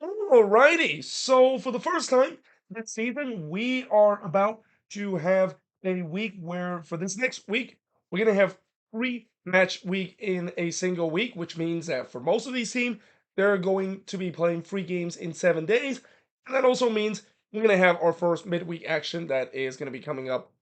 Alrighty, so for the first time this season, we are about to have a week where, for this next week, we're going to have three match week in a single week, which means that for most of these teams, they're going to be playing three games in 7 days. And that also means we're going to have our first midweek action that is going to be coming up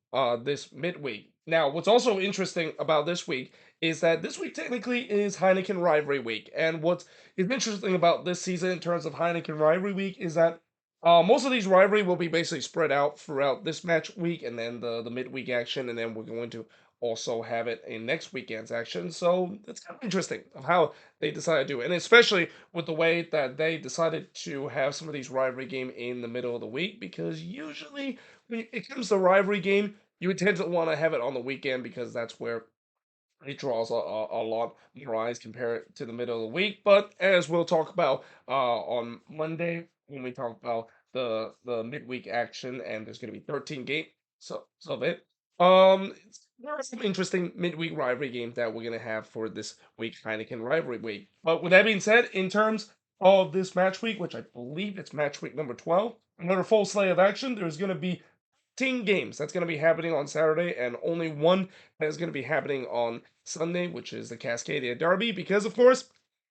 this midweek. Now, what's also interesting about this week is that this week technically is Heineken Rivalry week. And what's interesting about this season in terms of Heineken Rivalry Week is that most of these rivalry will be basically spread out throughout this match week and then the midweek action, and then we're going to also have it in next weekend's action. So it's kind of interesting of how they decided to do it, and especially with the way that they decided to have some of these rivalry game in the middle of the week, because usually when it comes to rivalry game, you would tend to want to have it on the weekend because that's where it draws a lot more eyes compared to the middle of the week. But as we'll talk about on Monday when we talk about the midweek action, and there's going to be 13 games of it. There are some interesting midweek rivalry games that we're going to have for this week, Heineken Rivalry Week. But with that being said, in terms of this match week, which I believe it's match week number 12, another full slate of action. There's going to be 10 games that's going to be happening on Saturday, and only one that is going to be happening on Sunday, which is the Cascadia Derby. Because, of course,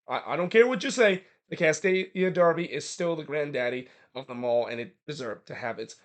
I don't care what you say, the Cascadia Derby is still the granddaddy of them all, and it deserved to have its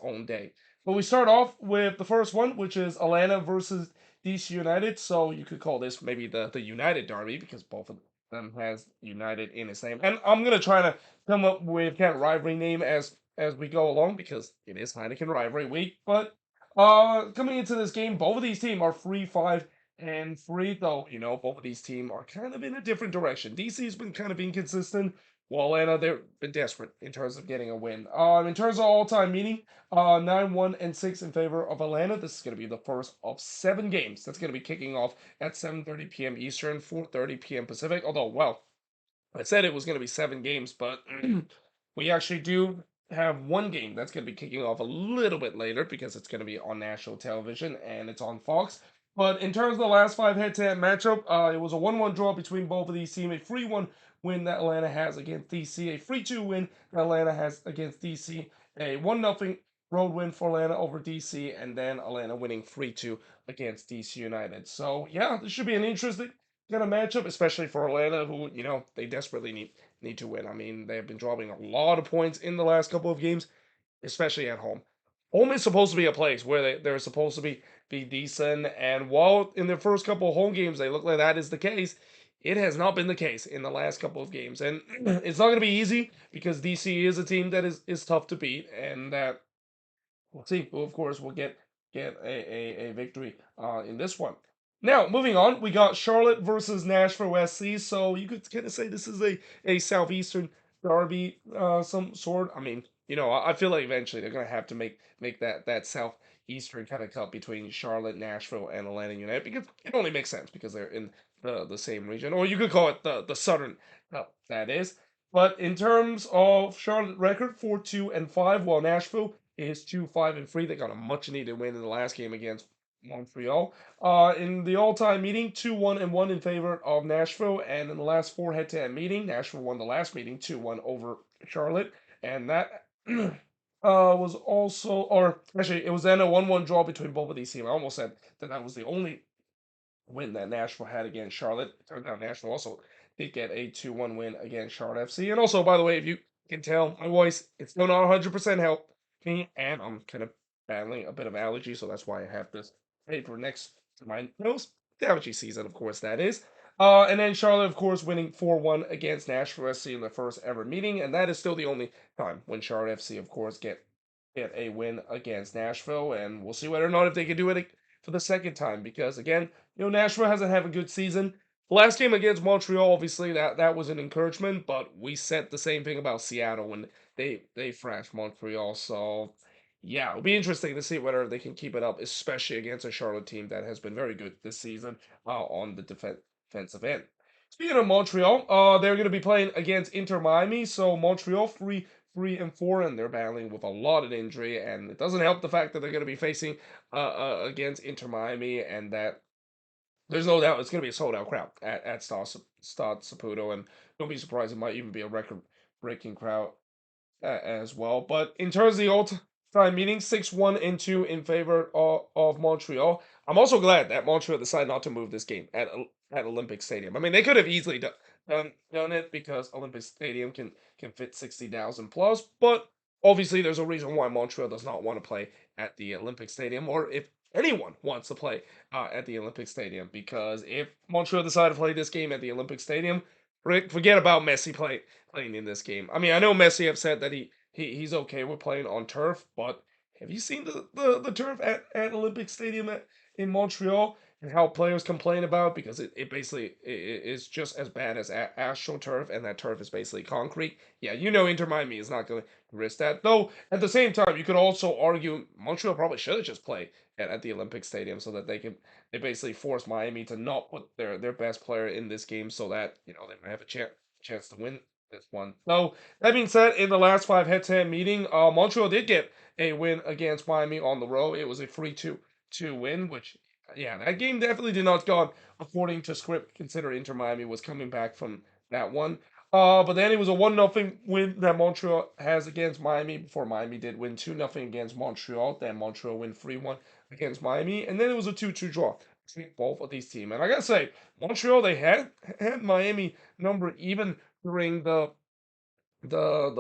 own day. But we start off with the first one, which is Atlanta versus DC United. So you could call this maybe the United Derby because both of them has United in its name. And I'm gonna try to come up with kind of rivalry name as we go along because it is Heineken Rivalry Week. But coming into this game, both of these teams are 3-5-3, though, both of these teams are kind of in a different direction. DC's been kind of inconsistent, while Atlanta, they've been desperate in terms of getting a win. In terms of all-time meaning, 9-1-6 in favor of Atlanta. This is going to be the first of 7 games that's going to be kicking off at 7:30 p.m. Eastern, 4:30 p.m. Pacific. Although, well, I said it was going to be 7 games, but we actually do have one game that's going to be kicking off a little bit later because it's going to be on national television and it's on Fox. But in terms of the last 5 head-to-head matchup, it was a 1-1 draw between both of these teams. A 3-1 win that Atlanta has against DC, a 3-2 win that Atlanta has against DC, a 1-0 road win for Atlanta over DC, and then Atlanta winning 3-2 against DC United. So yeah, this should be an interesting kind of matchup, especially for Atlanta, who they desperately need to win. I mean, they have been dropping a lot of points in the last couple of games, especially at home. Home is supposed to be a place where they're supposed to be decent, and while in their first couple of home games they look like that is the case, it has not been the case in the last couple of games, and it's not going to be easy because DC is a team that is tough to beat, and that we'll see. Well, of course, we'll get a victory in this one. Now, moving on, we got Charlotte versus Nashville SC. So you could kind of say this is a southeastern derby, some sort. I mean, I feel like eventually they're gonna have to make that southeastern kind of cup between Charlotte, Nashville, and Atlanta United because it only makes sense because they're in the same region, or you could call it the Southern Cup. That is. But in terms of Charlotte record, 4-2-5, while Nashville is 2-5-3. They got a much needed win in the last game against Montreal. In the all-time meeting, 2-1-1 in favor of Nashville, and in the last 4 head-to-head meeting, Nashville won the last meeting 2-1 over Charlotte, and that was also, or actually, it was then a 1-1 draw between both of these teams. I almost said that was the only win that Nashville had against Charlotte. It turned out Nashville also did get a 2-1 win against Charlotte FC. And also, by the way, if you can tell, my voice, it's still not 100% helping, and I'm kind of battling a bit of allergy, so that's why I have this paper next to my nose. The allergy season, of course, that is. And then Charlotte, of course, winning 4-1 against Nashville SC in their first ever meeting, and that is still the only time when Charlotte FC, of course, get a win against Nashville, and we'll see whether or not if they can do it for the second time because again, Nashville hasn't had a good season. The last game against Montreal, obviously, that was an encouragement, but we said the same thing about Seattle when they thrashed Montreal. So yeah, it'll be interesting to see whether they can keep it up, especially against a Charlotte team that has been very good this season on the defensive end. Speaking of Montreal, they're going to be playing against Inter Miami. So Montreal 3-4, and they're battling with a lot of injury, and it doesn't help the fact that they're going to be facing against Inter Miami, and that there's no doubt it's going to be a sold out crowd at Stade Saputo, and don't be surprised. It might even be a record-breaking crowd as well. But in terms of the all-time meeting, 6-1 and 2 in favor of Montreal. I'm also glad that Montreal decided not to move this game at Olympic Stadium. I mean, they could have easily done it because Olympic Stadium can fit 60,000 plus, but obviously there's a reason why Montreal does not want to play at the Olympic Stadium, or if anyone wants to play at the Olympic Stadium, because if Montreal decide to play this game at the Olympic Stadium, forget about Messi playing in this game. I mean, I know Messi have said that he's okay with playing on turf, but have you seen the turf at Olympic Stadium in Montreal, and how players complain about it because it basically is just as bad as AstroTurf, and that turf is basically concrete. Yeah, you know Inter Miami is not going to risk that. Though at the same time, you could also argue Montreal probably should have just played at the Olympic Stadium so that they basically force Miami to not put their best player in this game so that they might have a chance to win this one. So that being said, in the last five head-to-head meeting, Montreal did get a win against Miami on the road. It was a 3-2 win, which yeah, that game definitely did not go according to script, considering Inter Miami was coming back from that one. But then it was a 1-0 win that Montreal has against Miami before Miami did win 2-0 against Montreal. Then Montreal win 3-1 against Miami. And then it was a 2-2 draw between both of these teams. And I gotta say, Montreal, they had Miami number even during the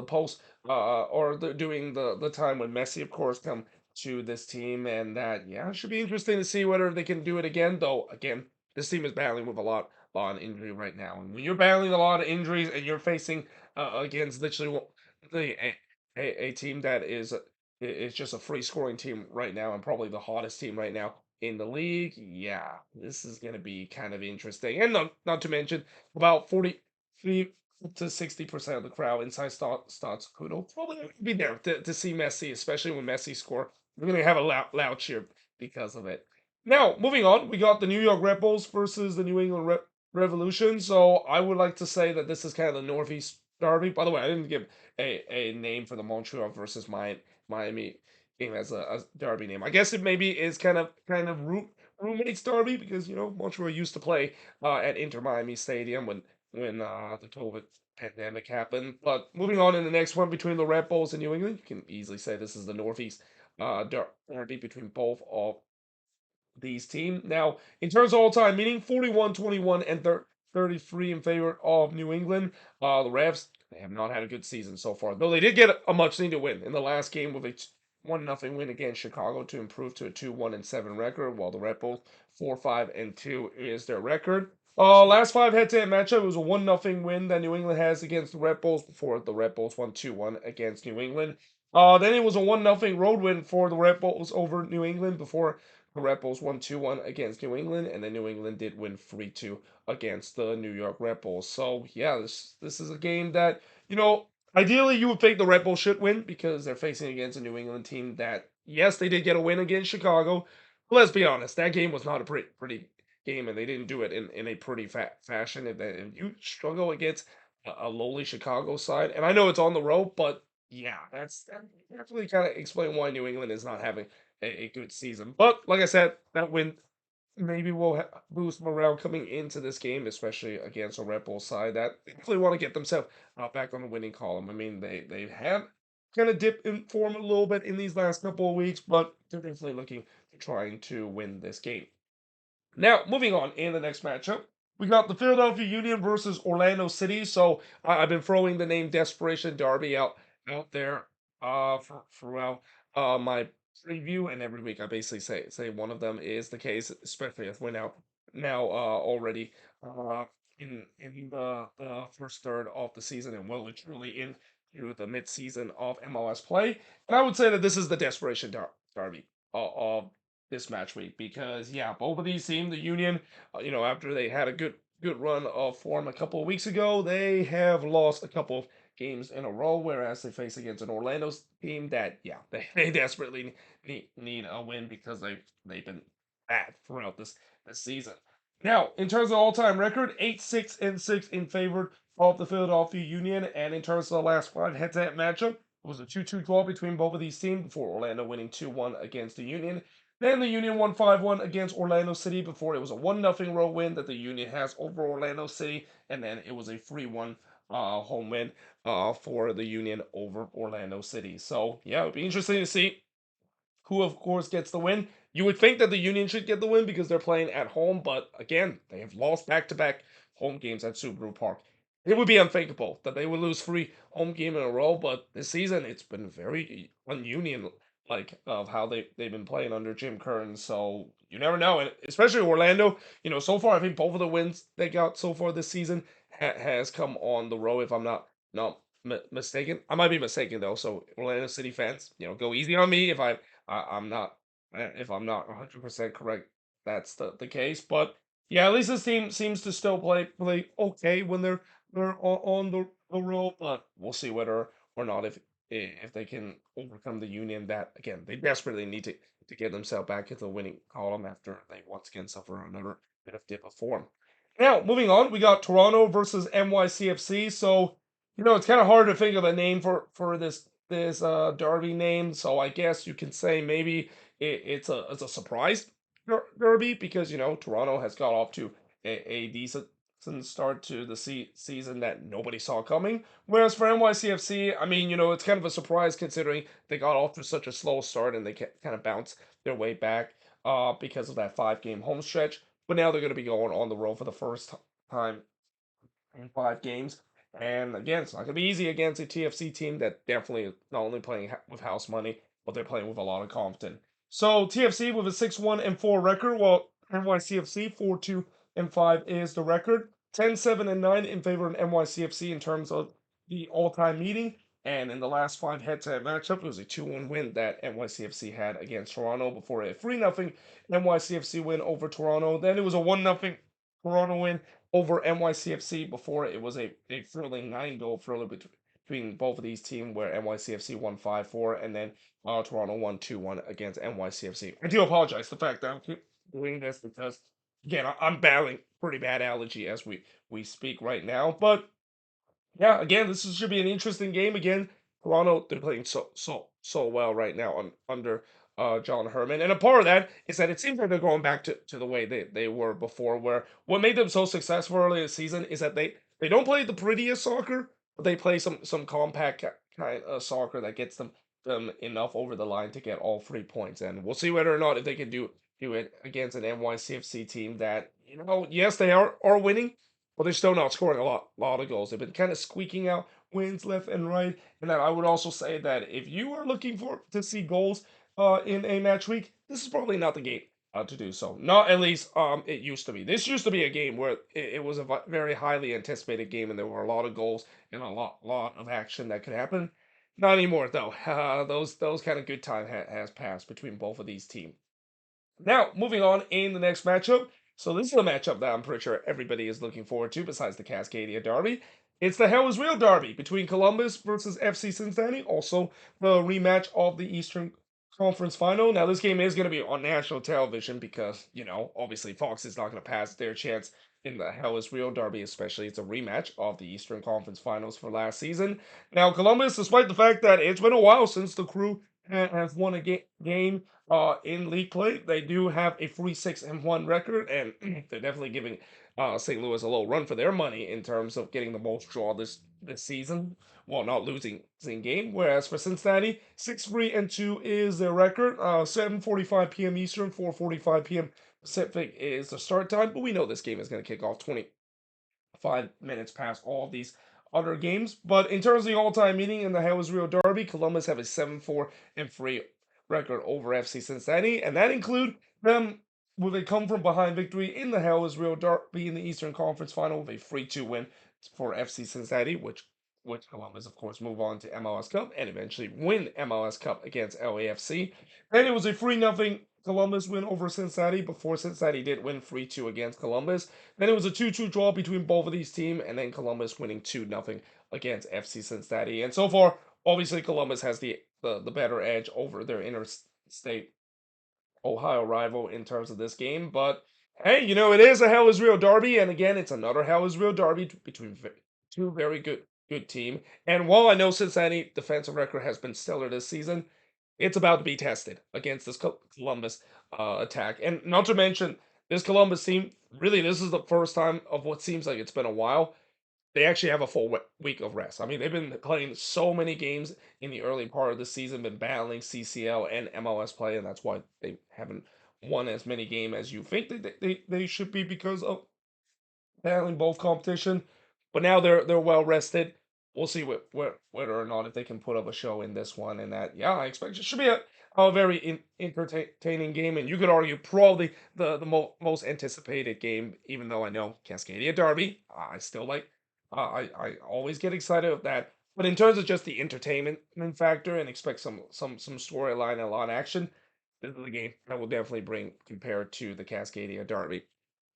post or doing the time when Messi, of course, come to this team, and that yeah, it should be interesting to see whether they can do it again. Though again, this team is battling with a lot of injury right now, and when you're battling a lot of injuries and you're facing against literally a team that is just a free scoring team right now, and probably the hottest team right now in the league, yeah, this is going to be kind of interesting, and not to mention about 43 to 60% of the crowd inside starts Kudo probably be there to see Messi, especially when Messi score. We're gonna have a loud cheer because of it. Now, moving on, we got the New York Red Bulls versus the New England Revolution. So I would like to say that this is kind of the Northeast Derby. By the way, I didn't give a name for the Montreal versus Miami game as a Derby name. I guess it maybe is kind of roommates Derby because Montreal used to play at Inter Miami Stadium when the COVID pandemic happened. But moving on in the next one between the Red Bulls and New England, you can easily say this is the Northeast derby between both of these teams. Now, in terms of all-time meaning, 41-21 and 33 in favor of New England. The Revs, they have not had a good season so far, though they did get a much-needed win in the last game with a 1-0 win against Chicago to improve to a 2-1-7 record, while the Red Bulls 4-5-2 is their record. Last five head-to-head matchup, it was a 1-0 win that New England has against the Red Bulls before the Red Bulls won 2-1 against New England. Then it was a 1-0 road win for the Red Bulls over New England before the Red Bulls won 2-1 against New England, and then New England did win 3-2 against the New York Red Bulls. So yeah, this is a game that, ideally you would think the Red Bulls should win because they're facing against a New England team that, yes, they did get a win against Chicago. But let's be honest, that game was not a pretty game, and they didn't do it in a pretty fashion. If you struggle against a lowly Chicago side, and I know it's on the road, but yeah, that definitely kind of explain why New England is not having a good season. But like I said, that win maybe will boost morale coming into this game, especially against a Red Bull side that they definitely want to get themselves back on the winning column. I mean, they have kind of dipped in form a little bit in these last couple of weeks, but they're definitely looking to trying to win this game. Now, moving on in the next matchup, we got the Philadelphia Union versus Orlando City. So I've been throwing the name Desperation Derby out there throughout my preview, and every week I basically say one of them is the case, especially as we're now already in the first third of the season, and well and truly in through the mid-season of MLS play. And I would say that this is the Desperation Derby of this match week because yeah, both of these teams, the Union, after they had a good run of form a couple of weeks ago, they have lost a couple of games in a row, whereas they face against an Orlando team that yeah, they desperately need a win because they've been bad throughout this season. Now, in terms of all-time record, 8-6-6 in favor of the Philadelphia Union, and in terms of the last five head-to-head matchup, it was a 2-2 draw between both of these teams before Orlando winning 2-1 against the Union. Then the Union won 5-1 against Orlando City before it was a 1-0 road win that the Union has over Orlando City, and then it was a 3-1 home win for the Union over Orlando City. So yeah, it'd be interesting to see who of course gets the win. You would think that the Union should get the win because they're playing at home, but again, they have lost back-to-back home games at Subaru Park. It would be unthinkable that they would lose three home game in a row, but this season it's been very un-Union like of how they've been playing under Jim Curtin. So you never know, and especially Orlando. So far I think both of the wins they got so far this season has come on the road. If I'm not mistaken, I might be mistaken though. So Orlando City fans, go easy on me I'm not if I'm not 100% correct. That's the case, but yeah, at least this team seems to still play okay when they're on the road. But we'll see whether or not if they can overcome the Union. That again, they desperately need to get themselves back into the winning column after they once again suffer another bit of dip of form. Now, moving on, we got Toronto versus NYCFC. So, it's kind of hard to think of a name for this derby name. So I guess you can say maybe it's a surprise derby because Toronto has got off to a decent start to the season that nobody saw coming. Whereas for NYCFC, I mean, it's kind of a surprise considering they got off to such a slow start and they kind of bounced their way back because of that 5 game home stretch. But now they're going to be going on the road for the first time in 5 games. And again, it's not going to be easy against a TFC team that definitely is not only playing with house money, but they're playing with a lot of confidence. So TFC with a 6-1-4 record, while NYCFC 4-2-5 is the record. 10-7-9 in favor of NYCFC in terms of the all-time meeting. And in the last 5 head-to-head matchup, it was a 2-1 win that NYCFC had against Toronto before a 3-0 NYCFC win over Toronto. Then it was a 1-0 Toronto win over NYCFC before it was a thrilling 9-goal thriller between both of these teams where NYCFC won 5-4 and then Toronto won 2-1 against NYCFC. I do apologize the fact that I'm doing this because again I'm battling pretty bad allergy as we speak right now. But yeah, again, should be an interesting game. Again, Toronto, they're playing so well right now under John Herman. And a part of that is that it seems like they're going back to the way they were before, where what made them so successful early this season is that they don't play the prettiest soccer, but they play some compact kind of soccer that gets them enough over the line to get all 3 points. And we'll see whether or not if they can do it against an NYCFC team that, yes, they are winning, but they're still not scoring a lot of goals. They've been kind of squeaking out wins left and right. And then I would also say that if you are looking for to see goals in a match week, this is probably not the game to do so. Not at least it used to be. This used to be a game where it was a very highly anticipated game, and there were a lot of goals and a lot of action that could happen. Not anymore though. Those kind of good time has passed between both of these teams. Now, moving on in the next matchup. So this is a matchup that I'm pretty sure everybody is looking forward to besides the Cascadia Derby. It's the Hell is Real Derby between Columbus versus FC Cincinnati. Also, the rematch of the Eastern Conference Final. Now, this game is going to be on national television because, obviously Fox is not going to pass their chance in the Hell is Real Derby, especially it's a rematch of the Eastern Conference Finals for last season. Now, Columbus, despite the fact that it's been a while since the crew has won a game in league play. They do have a 3-6-1 record, and they're definitely giving St. Louis a little run for their money in terms of getting the most draw this season while not losing game. Whereas for Cincinnati, 6-3-2 is their record. 7:45 p.m. Eastern, 4:45 p.m. Pacific is the start time. But we know this game is going to kick off 5 minutes past all of these other games. But in terms of the all-time meeting in the Hell is Real Derby, Columbus have a 7-4-3 record over FC Cincinnati, and that include them with a come-from-behind victory in the Hell is Real Derby in the Eastern Conference Final with a 3-2 win for FC Cincinnati, which Columbus, of course, move on to MLS Cup and eventually win MLS Cup against LAFC. Then it was a 3-0 Columbus win over Cincinnati before Cincinnati did win 3-2 against Columbus. Then it was a 2-2 draw between both of these teams, and then Columbus winning 2-0 against FC Cincinnati. And so far, obviously, Columbus has the better edge over their interstate Ohio rival in terms of this game. But hey, it is a Hell is Real Derby, and again, it's another Hell is Real Derby between two very good team. And while I know Cincinnati defensive record has been stellar this season, it's about to be tested against this Columbus attack. And not to mention, this Columbus team, really, this is the first time of what seems like it's been a while they actually have a full week of rest. I mean, they've been playing so many games in the early part of the season, been battling CCL and MLS play, and that's why they haven't won as many games as you think they should be because of battling both competition. But now they're well rested. We'll see whether or not if they can put up a show in this one. And that, yeah, I expect it should be a very entertaining game. And you could argue probably the most anticipated game, even though I know Cascadia Derby, I still like. I always get excited of that. But in terms of just the entertainment factor and expect some storyline and a lot of action, this is the game that will definitely bring compared to the Cascadia Derby.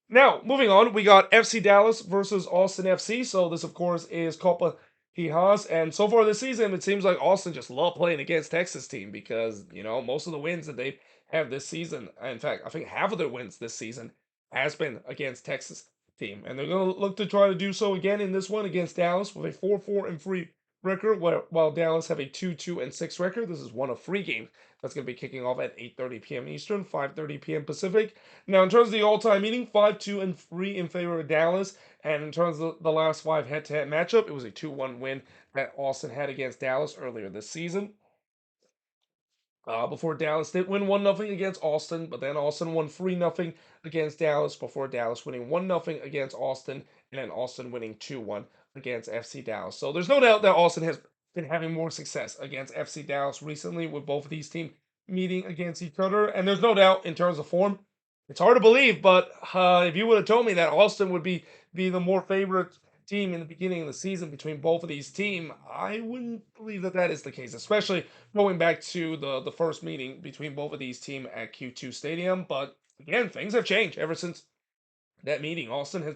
Now, moving on, we got FC Dallas versus Austin FC. So this, of course, is Copa Hijas. And so far this season, it seems like Austin just love playing against Texas team because, most of the wins that they have this season, in fact, I think half of their wins this season has been against Texas team. And they're going to look to try to do so again in this one against Dallas with a 4-4-3 record, while Dallas have a 2-2-6 record. This is one of three games that's going to be kicking off at 8:30 p.m. Eastern, 5:30 p.m. Pacific. Now, in terms of the all-time meeting, 5-2-3 in favor of Dallas. And in terms of the last five head-to-head matchup, it was a 2-1 win that Austin had against Dallas earlier this season. Before Dallas did win 1-0 against Austin, but then Austin won 3-0 against Dallas before Dallas winning 1-0 against Austin, and then Austin winning 2-1 against FC Dallas. So there's no doubt that Austin has been having more success against FC Dallas recently with both of these teams meeting against each other. And there's no doubt in terms of form, it's hard to believe, but if you would have told me that Austin would be the more favorite team in the beginning of the season between both of these teams, I wouldn't believe that that is the case, especially going back to the first meeting between both of these teams at Q2 Stadium. But again, things have changed ever since that meeting. Austin has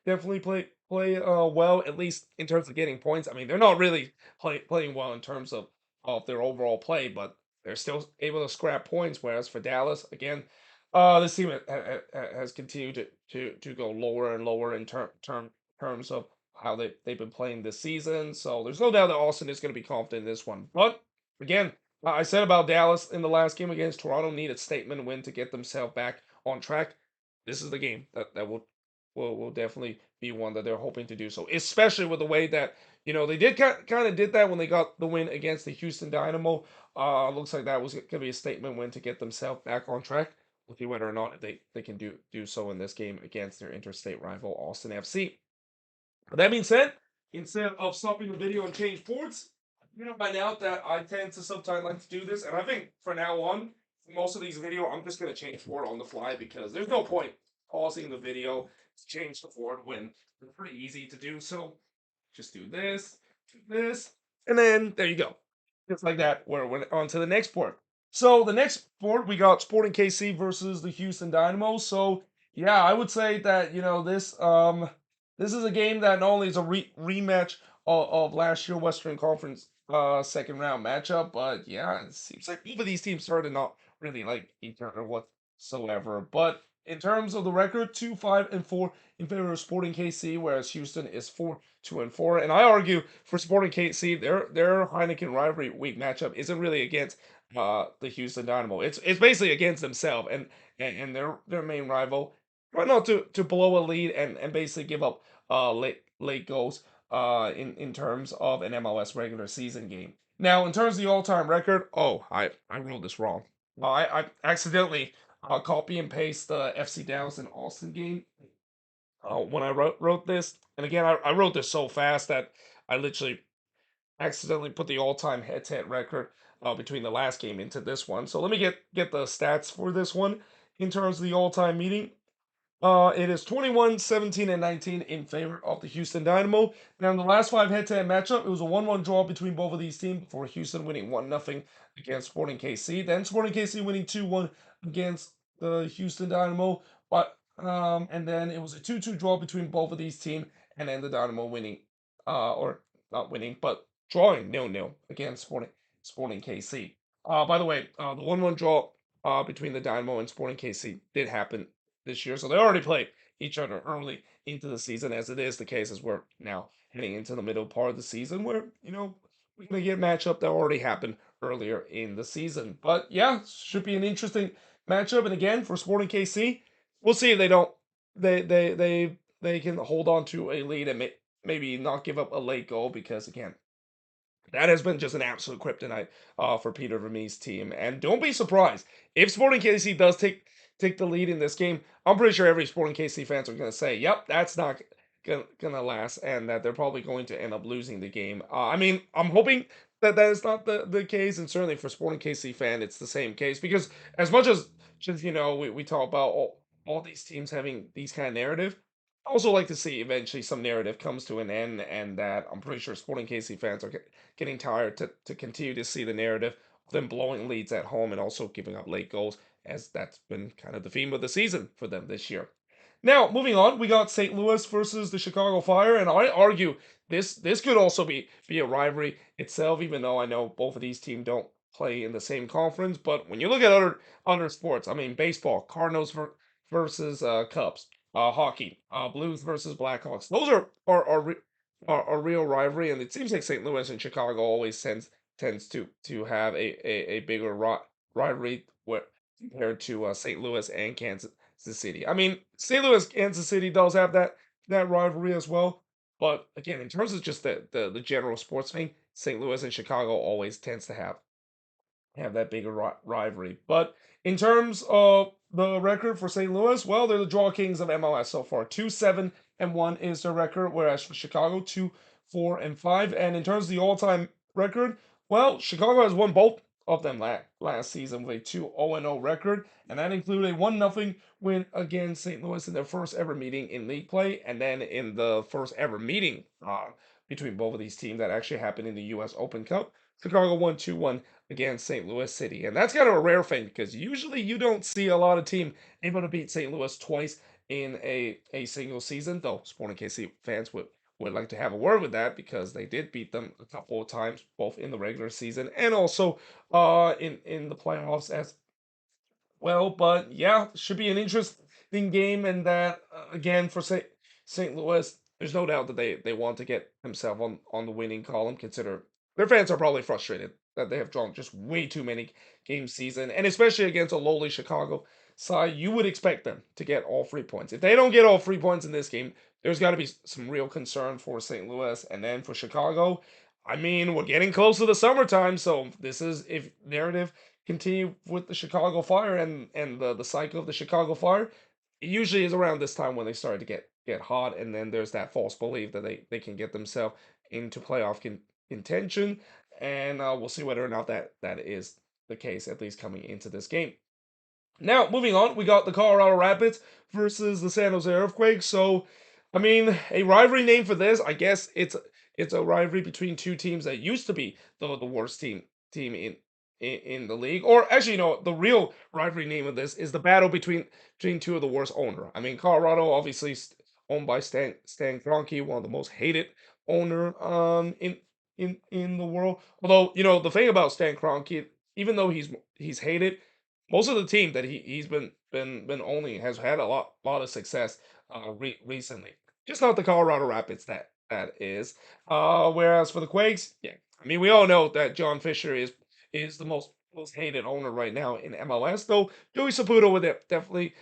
definitely play well, at least in terms of getting points. I mean, they're not really playing well in terms of their overall play, but they're still able to scrap points. Whereas for Dallas, again, this team has continued to go lower and lower in terms of how they've been playing this season. So there's no doubt that Austin is going to be confident in this one. But again, I said about Dallas in the last game against Toronto, need a statement win to get themselves back on track. This is the game that will definitely be one that they're hoping to do so, especially with the way that they did kind of did that when they got the win against the Houston Dynamo. Looks like that was going to be a statement win to get themselves back on track. We'll see whether or not they can do so in this game against their interstate rival Austin FC. But that being said, instead of stopping the video and change ports, by now that I tend to sometimes like to do this, and I think for now on, most of these video, I'm just gonna change port on the fly because there's no point pausing the video to change the port when it's pretty easy to do. So just do this, and then there you go. Just like that, we're on to the next port. So the next port, we got Sporting KC versus the Houston Dynamo. So yeah, I would say that this is a game that not only is a rematch of last year Western Conference second round matchup, but yeah, it seems like both of these teams started not really like each other whatsoever. But in terms of the record, 2-5-4 in favor of Sporting KC, whereas Houston is 4-2-4. And I argue for Sporting KC, their Heineken Rivalry week matchup isn't really against the Houston Dynamo. It's basically against themselves and their main rival. Try not to blow a lead and basically give up late goals in terms of an MLS regular season game. Now, in terms of the all-time record, oh, I wrote this wrong. I accidentally copy and paste the FC Dallas and Austin game when I wrote this. And again, I wrote this so fast that I literally accidentally put the all-time head-to-head record between the last game into this one. So let me get the stats for this one in terms of the all-time meeting. It is 21, 17, and 19 in favor of the Houston Dynamo. Now, in the last five head-to-head matchup, it was a 1-1 draw between both of these teams before Houston winning 1-0 against Sporting KC. Then Sporting KC winning 2-1 against the Houston Dynamo. And then it was a 2-2 draw between both of these teams, and then the Dynamo winning, or not winning, but drawing 0-0 against Sporting KC. By the way, the 1-1 draw between the Dynamo and Sporting KC did happen this year. So they already played each other early into the season, as it is the case as we're now heading into the middle part of the season where, we're going to get a matchup that already happened earlier in the season. But yeah, should be an interesting matchup. And again, for Sporting KC, we'll see if they don't they can hold on to a lead and maybe not give up a late goal because again, that has been just an absolute kryptonite for Peter Vermeer's team. And don't be surprised if Sporting KC does take the lead in this game. I'm pretty sure every Sporting KC fans are going to say, "Yep, that's not gonna last," and that they're probably going to end up losing the game. I mean, I'm hoping that that is not the case, and certainly for Sporting KC fan, it's the same case because as much as just we talk about all these teams having these kind of narrative. I also like to see eventually some narrative comes to an end, and that I'm pretty sure Sporting KC fans are getting tired to continue to see the narrative of them blowing leads at home and also giving up late goals, as that's been kind of the theme of the season for them this year. Now, moving on, we got St. Louis versus the Chicago Fire, and I argue this could also be a rivalry itself, even though I know both of these teams don't play in the same conference. But when you look at other sports, I mean, baseball, Cardinals versus Cubs, hockey, Blues versus Blackhawks, those are real rivalry, and it seems like St. Louis and Chicago always tends to have a bigger rivalry where, compared to St. Louis and Kansas City. I mean, St. Louis, Kansas City does have that rivalry as well, but again, in terms of just the general sports thing, St. Louis and Chicago always tends to have that bigger rivalry. But in terms of the record for St. Louis, well, they're the draw kings of MLS so far. 2-7-1 is their record, whereas for Chicago, 2-4-5. And in terms of the all-time record, well, Chicago has won both of them last season with a 2-0 record, and that included a 1-0 win against St. Louis in their first ever meeting in league play, and then in the first ever meeting between both of these teams that actually happened in the U.S. Open Cup. Chicago won 2-1 against St. Louis City. And that's kind of a rare thing because usually you don't see a lot of team able to beat St. Louis twice in a single season, though Sporting KC fans would like to have a word with that because they did beat them a couple of times, both in the regular season and also in the playoffs as well. But yeah, should be an interesting game, and that again for St. Louis, there's no doubt that they want to get themselves on the winning column. Consider their fans are probably frustrated that they have drawn just way too many games season, and especially against a lowly Chicago side, you would expect them to get all 3 points. If they don't get all 3 points in this game, there's got to be some real concern for St. Louis, and then for Chicago. I mean, we're getting close to the summertime, so this is if narrative continue with the Chicago Fire and the cycle of the Chicago Fire, it usually is around this time when they start to get hot, and then there's that false belief that they can get themselves into playoff contention, and we'll see whether or not that is the case, at least coming into this game. Now, moving on, we got the Colorado Rapids versus the San Jose Earthquakes. So, I mean, a rivalry name for this, I guess it's a rivalry between two teams that used to be the worst team in the league. Or actually, the real rivalry name of this is the battle between two of the worst owner. I mean, Colorado obviously owned by Stan Kroenke, one of the most hated owner in the world. Although, the thing about Stan Kroenke, even though he's hated, most of the team that he's been owning has had a lot of success recently. Just not the Colorado Rapids that is. Whereas for the Quakes, yeah, I mean we all know that John Fisher is the most hated owner right now in MLS. Though Joey Saputo would definitely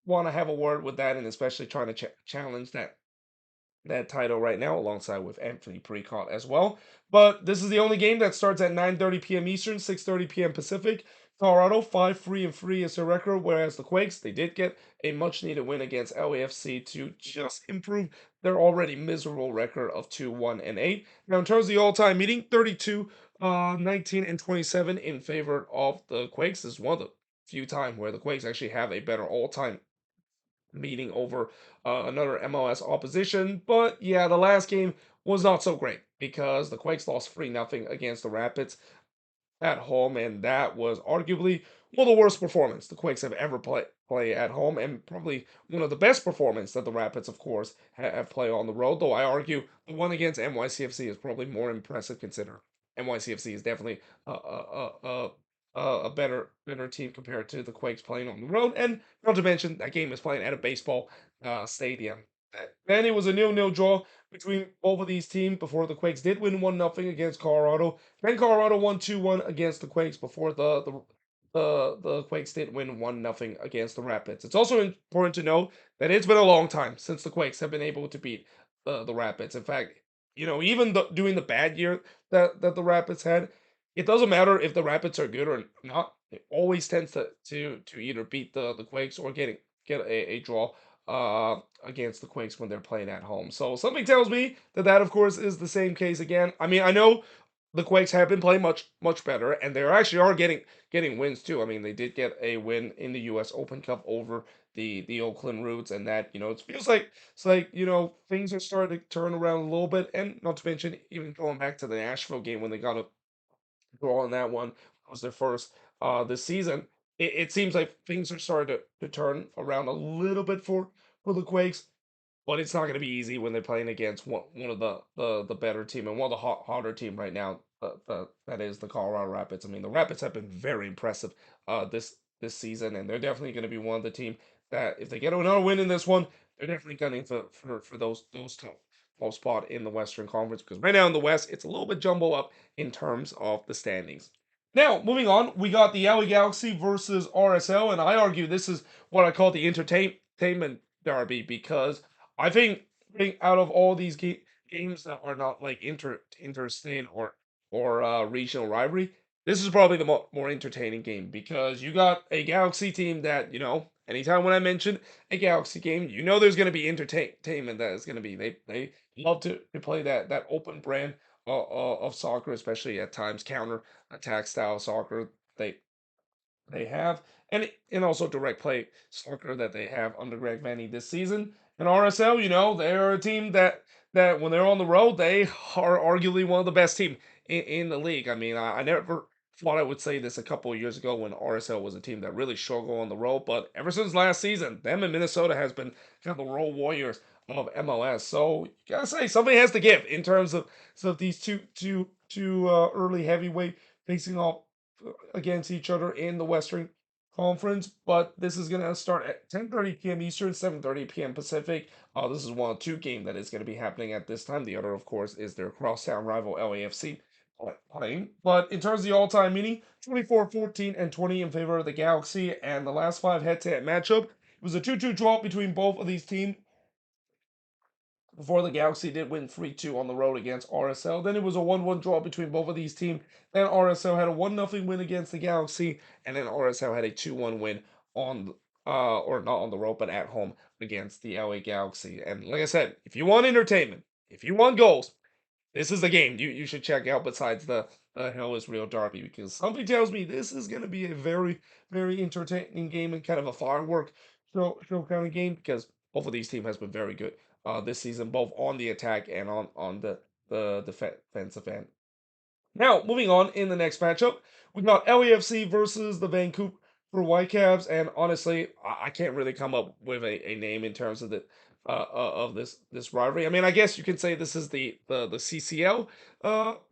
want to have a word with that, and especially trying to challenge that title right now, alongside with Anthony Precott as well. But this is the only game that starts at 9:30 p.m. Eastern, 6:30 p.m. Pacific. Colorado 5-3-3 is their record, whereas the Quakes they did get a much-needed win against LAFC to just improve their already miserable record of 2-1-8. Now, in terms of the all-time meeting, 32, 19, and 27 in favor of the Quakes. This is one of the few times where the Quakes actually have a better all-time meeting over another MLS opposition. But yeah, the last game was not so great because the Quakes lost 3-0 against the Rapids at home, and that was arguably one of the worst performance the Quakes have ever play at home, and probably one of the best performance that the Rapids, of course, have played on the road. Though I argue the one against NYCFC is probably more impressive, considering NYCFC is definitely a better team compared to the Quakes playing on the road, and not to mention that game is playing at a baseball stadium. Then it was a 0-0 draw between both of these teams before the Quakes did win 1-0 against Colorado. Then Colorado won 2-1 against the Quakes before the Quakes did win 1-0 against the Rapids. It's also important to know that it's been a long time since the Quakes have been able to beat the Rapids. In fact, even during the bad year that the Rapids had, it doesn't matter if the Rapids are good or not. It always tends to either beat the Quakes or get a draw against the Quakes when they're playing at home. So something tells me that of course is the same case again. I mean, I know the Quakes have been playing much better, and they actually are getting wins too. I mean, they did get a win in the U.S. Open Cup over the Oakland Roots, and that it feels like things are starting to turn around a little bit, and not to mention even going back to the Nashville game when they got a draw on that one was their first this season. It seems like things are starting to turn around a little bit for the Quakes, but it's not going to be easy when they're playing against one of the better team and one of the hotter team right now. That is the Colorado Rapids. I mean, the Rapids have been very impressive this season, and they're definitely going to be one of the team that if they get another win in this one, they're definitely gunning for those top spot in the Western Conference because right now in the West it's a little bit jumbled up in terms of the standings. Now, moving on, we got the LA Galaxy versus RSL, and I argue this is what I call the entertainment derby because I think out of all these games that are not like interstate or regional rivalry, this is probably the more entertaining game because you got a Galaxy team that anytime when I mention a Galaxy game, there's going to be entertainment that is going to be they love to play that open brand of soccer, especially at times counter attack style soccer. They have, and also direct play soccer that they have under Greg Vanny this season. And RSL, they're a team that when they're on the road, they are arguably one of the best team in the league. I mean, I never thought I would say this a couple of years ago when RSL was a team that really struggled on the road, but ever since last season, them and Minnesota has been kind of the road warriors of MLS. So you gotta say something has to give in terms of these two early heavyweight facing off against each other in the Western Conference. But this is gonna start at 10:30 p.m. Eastern, 7:30 p.m. Pacific. This is one of two games that is going to be happening at this time. The other, of course, is their crosstown rival LAFC playing. But in terms of the all-time meaning, 24, 14, and 20 in favor of the Galaxy, and the last five head-to-head matchup. It was a 2-2 draw between both of these teams before the Galaxy did win 3-2 on the road against RSL. Then it was a 1-1 draw between both of these teams. Then RSL had a 1-0 win against the Galaxy, and then RSL had a 2-1 win on or not on the road, but at home against the LA Galaxy. And like I said, if you want entertainment, if you want goals, this is the game you should check out besides the Hell is Real Derby because something tells me this is going to be a very, very entertaining game and kind of a firework show kind of game because both of these teams has been very good this season, both on the attack and on the defensive end. Now, moving on in the next matchup, we got LAFC versus the Vancouver Whitecaps, and honestly, I can't really come up with a name in terms of of this rivalry. I mean, I guess you could say this is the CCL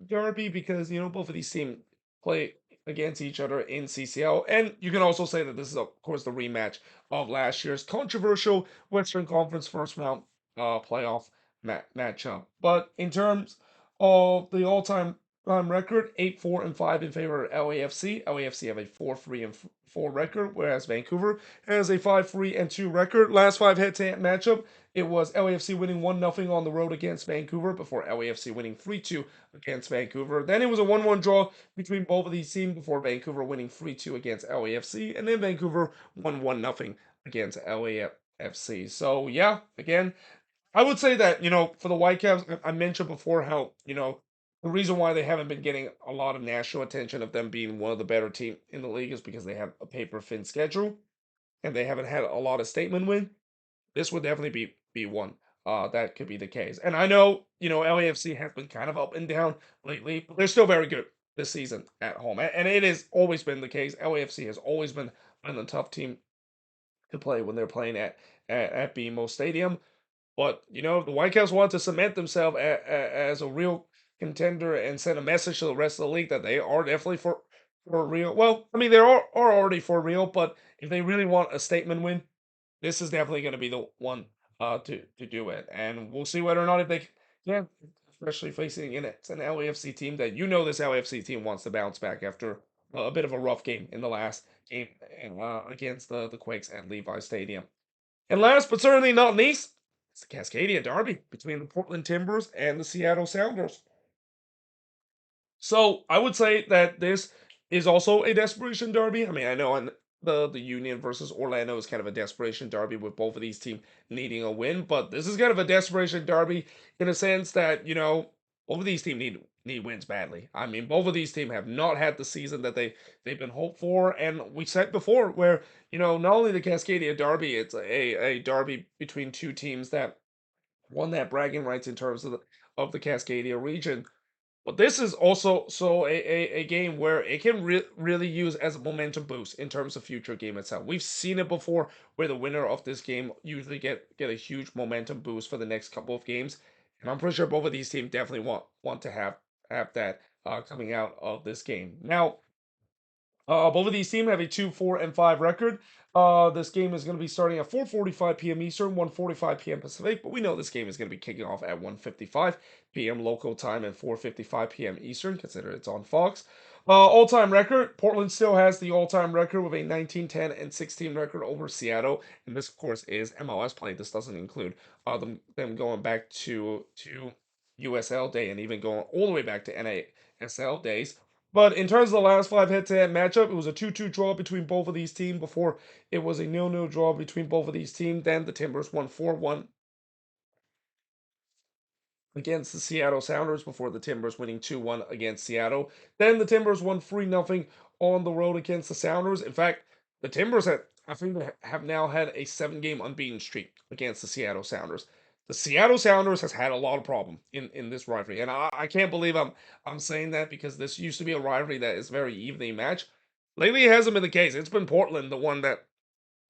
derby because both of these teams play against each other in CCL, and you can also say that this is of course the rematch of last year's controversial Western Conference first round playoff matchup. But in terms of the all-time record 8-4-5 in favor of LAFC. LAFC have a 4-3-4 record, whereas Vancouver has a 5-3-2 record. Last five head-to-head matchup, it was LAFC winning 1-0 on the road against Vancouver before LAFC winning 3-2 against Vancouver. Then it was a 1-1 draw between both of these teams before Vancouver winning 3-2 against LAFC, and then Vancouver won 1-0 against LAFC. So yeah, again, I would say that, for the Whitecaps, I mentioned before how, the reason why they haven't been getting a lot of national attention of them being one of the better team in the league is because they have a paper thin schedule and they haven't had a lot of statement win. This would definitely be one. That could be the case. And I know, LAFC has been kind of up and down lately, but they're still very good this season at home. And it has always been the case. LAFC has always been a tough team to play when they're playing at BMO Stadium. But the Whitecaps want to cement themselves as a real contender and send a message to the rest of the league that they are definitely for real. Well, I mean they are already for real, but if they really want a statement win, this is definitely going to be the one to do it. And we'll see whether or not if they can, especially facing it's an LAFC team that this LAFC team wants to bounce back after a bit of a rough game in the last game against the Quakes at Levi Stadium. And last but certainly not least, It's the Cascadia Derby between the Portland Timbers and the Seattle Sounders. So I would say that this is also a desperation derby. I mean, I know on the Union versus Orlando is kind of a desperation derby with both of these teams needing a win, but this is kind of a desperation derby in a sense that both of these teams need wins badly. I mean, both of these teams have not had the season that they've been hoped for, and we said before where not only the Cascadia Derby, it's a derby between two teams that won that bragging rights in terms of the Cascadia region. But this is also a game where it can really use as a momentum boost in terms of future game itself. We've seen it before where the winner of this game usually get a huge momentum boost for the next couple of games. And I'm pretty sure both of these teams definitely want to have that coming out of this game. Now, both of these teams have a 2-4-5 record. This game is going to be starting at 4:45 p.m. Eastern, 1:45 p.m. Pacific, but we know this game is going to be kicking off at 1:55 p.m. local time and 4:55 p.m. Eastern, consider it's on Fox. All-time record, Portland still has the all-time record with a 19-10-16 record over Seattle, and this, of course, is MLS play. This doesn't include them going back to USL Day and even going all the way back to NASL days. But in terms of the last five head-to-head matchup, it was a 2-2 draw between both of these teams before it was a 0-0 draw between both of these teams. Then the Timbers won 4-1 against the Seattle Sounders before the Timbers winning 2-1 against Seattle. Then the Timbers won 3-0 on the road against the Sounders. In fact, the Timbers I think they have now had a 7-game unbeaten streak against the Seattle Sounders. The Seattle Sounders has had a lot of problem in this rivalry, and I can't believe I'm saying that because this used to be a rivalry that is very evenly matched. Lately, it hasn't been the case. It's been Portland, the one that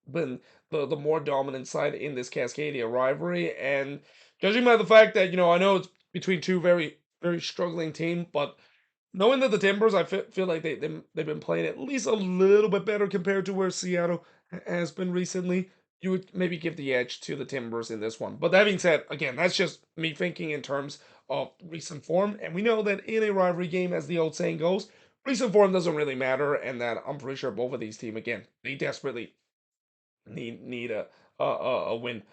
been the more dominant side in this Cascadia rivalry. And judging by the fact that I know it's between two very struggling teams, but knowing that the Timbers, I feel like they've been playing at least a little bit better compared to where Seattle has been recently. You would maybe give the edge to the Timbers in this one. But that being said, again, that's just me thinking in terms of recent form. And we know that in a rivalry game, as the old saying goes, recent form doesn't really matter. And that I'm pretty sure both of these teams, again, they desperately need a win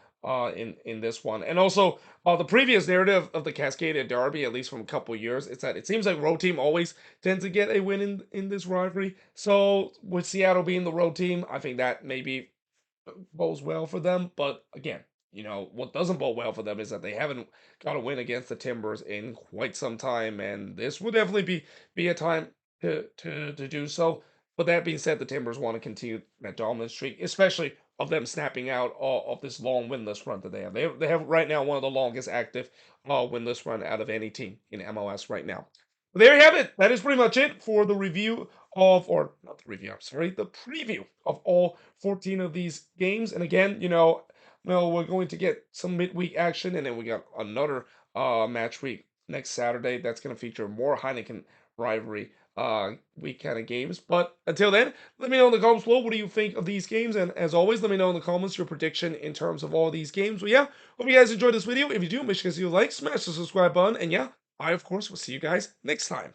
in this one. And also the previous narrative of the Cascadia Derby, at least from a couple of years, it's that it seems like road team always tends to get a win in this rivalry. So with Seattle being the road team, I think that maybe bodes well for them. But again, what doesn't bode well for them is that they haven't got a win against the Timbers in quite some time, and this will definitely be a time to do so. But that being said, the Timbers want to continue that dominant streak, especially of them snapping out of this long winless run that they have. They have right now one of the longest active winless run out of any team in MLS right now. But there you have it. That is pretty much it for the review or not the review, I'm sorry, the preview of all 14 of these games. And again, we're going to get some midweek action, and then we got another match week next Saturday that's going to feature more Heineken Rivalry week kind of games. But until then, let me know in the comments below what do you think of these games, and as always, let me know in the comments your prediction in terms of all these games. But yeah, hope you guys enjoyed this video. If you do, make sure you like, smash the subscribe button, and yeah, I of course will see you guys next time.